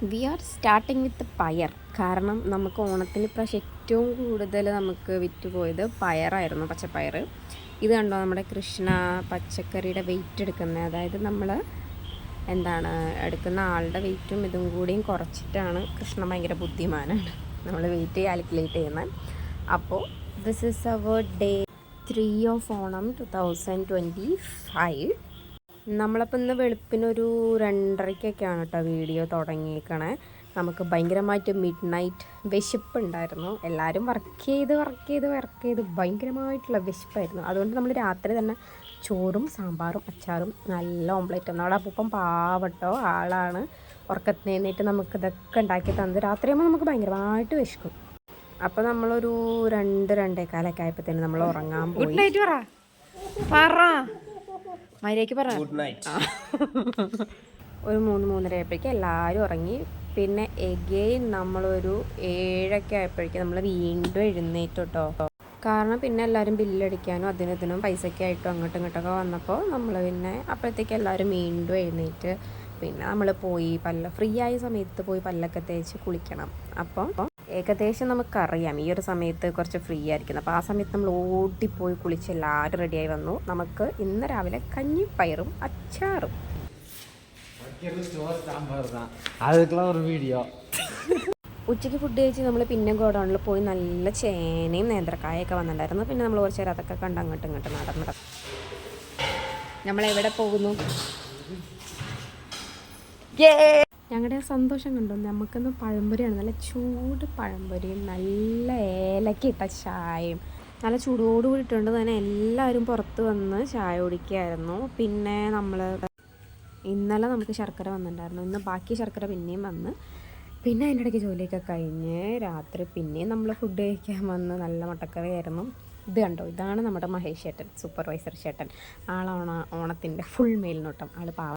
V R starting with പയർ. കാരണം നമുക്ക് ഓണത്തിന് ഇപ്രാവശ്യം ഏറ്റവും കൂടുതൽ നമുക്ക് വിറ്റുപോയത് പയറായിരുന്നു, പച്ചപ്പയർ. ഇത് കണ്ടോ, നമ്മുടെ കൃഷ്ണ പച്ചക്കറിയുടെ വെയിറ്റ് എടുക്കുന്നത്. അതായത് നമ്മൾ എടുക്കുന്ന ആളുടെ വെയിറ്റും ഇതും കൂടിയും കുറച്ചിട്ടാണ്. കൃഷ്ണ ഭയങ്കര ബുദ്ധിമാനാണ്, നമ്മൾ വെയിറ്റ് കാൽക്കുലേറ്റ് ചെയ്യുന്നത്. അപ്പോൾ this is our day 3 of Onam 2025. നമ്മളപ്പോൾ ഇന്ന് വെളുപ്പിനൊരു 2:30-ക്കൊക്കെയാണ് കേട്ടോ വീഡിയോ തുടങ്ങിയേക്കണേ. നമുക്ക് ഭയങ്കരമായിട്ട് മിഡ് നൈറ്റ് വിശപ്പുണ്ടായിരുന്നു. എല്ലാവരും വർക്ക് ചെയ്ത് ഭയങ്കരമായിട്ടുള്ള വിശപ്പായിരുന്നു. അതുകൊണ്ട് നമ്മൾ രാത്രി തന്നെ ചോറും സാമ്പാറും അച്ചാറും നല്ല ഓംപ്ലേറ്റ്. നമ്മുടെ അപ്പം പാവട്ടോ ആളാണ്, ഉറക്കത്തിൽ നിന്നിട്ട് നമുക്കിതൊക്കെ ഉണ്ടാക്കി തന്നത്. രാത്രിയാകുമ്പോൾ നമുക്ക് ഭയങ്കരമായിട്ട് വിശക്കും. അപ്പോൾ നമ്മളൊരു 2-2:15 ആയപ്പോഴത്തേന് നമ്മൾ ഉറങ്ങാൻ പോയി. ഗുഡ് നൈറ്റ് പറ. Good night. ഒരു 3-3:30 ആയപ്പോഴേക്കും എല്ലാവരും ഉറങ്ങി. പിന്നെ എഗെയിൻ നമ്മളൊരു 7 ആയപ്പോഴേക്കും നമ്മൾ വീണ്ടും എഴുന്നേറ്റ് കേട്ടോ. കാരണം പിന്നെ എല്ലാവരും ബില്ലടിക്കാനും അതിനും പൈസയ്ക്ക് ആയിട്ടും അങ്ങോട്ടും ഇങ്ങോട്ടൊക്കെ വന്നപ്പോൾ നമ്മൾ പിന്നെ അപ്പോഴത്തേക്ക് എല്ലാവരും വീണ്ടും എഴുന്നേറ്റ്. പിന്നെ നമ്മൾ പോയി ഫ്രീ ആയ സമയത്ത് പോയി പല്ലൊക്കെ തേച്ച് കുളിക്കണം. അപ്പം ഏകദേശം നമുക്കറിയാം ഈ ഒരു സമയത്ത് കുറച്ച് ഫ്രീ ആയിരിക്കുന്നത്. അപ്പോൾ ആ സമയത്ത് നമ്മൾ ഓടിപ്പോയി കുളിച്ച് എല്ലാവരും റെഡിയായി വന്നു. നമുക്ക് ഇന്ന് രാവിലെ കഞ്ഞിയും പയറും അച്ചാറും. ഉച്ചയ്ക്ക് ഫുഡ് കഴിച്ച് നമ്മൾ പിന്നെ ഗോഡൗണിൽ പോയി നല്ല ചേനയും നേന്ത്രക്കായൊക്കെ വന്നിട്ടുണ്ടായിരുന്നു. പിന്നെ നമ്മൾ കുറച്ച് നേരം അതൊക്കെ കണ്ട് അങ്ങോട്ടും നടന്നു. നമ്മളെവിടെ പോകുന്നു? ഞങ്ങളുടെ സന്തോഷം കണ്ടു. നമുക്കൊന്ന് പഴംപൊരിയാണ്, നല്ല ചൂട് പഴംപൊരിയും നല്ല ഏലക്കിട്ട ചായയും. നല്ല ചൂടോടുകൂടി ഇട്ടുകൊണ്ട് തന്നെ എല്ലാവരും പുറത്ത് വന്ന് ചായ കുടിക്കുകയായിരുന്നു. പിന്നെ ഇന്നലെ നമുക്ക് ശർക്കര വന്നിട്ടുണ്ടായിരുന്നു. ഇന്ന് ബാക്കി ശർക്കര പിന്നെയും വന്ന്. പിന്നെ അതിൻ്റെ ഇടയ്ക്ക് ജോലിയൊക്കെ കഴിഞ്ഞ് രാത്രി പിന്നെയും നമ്മൾ ഫുഡ് കഴിക്കാൻ വന്ന്. നല്ല മുട്ടക്കറിയായിരുന്നു. ഇത് കണ്ടോ, ഇതാണ് നമ്മുടെ മഹേഷ് ചേട്ടൻ, സൂപ്പർവൈസർ ചേട്ടൻ. ഓണത്തിൻ്റെ ഫുൾ മേൽനോട്ടം. ആൾ പാവം.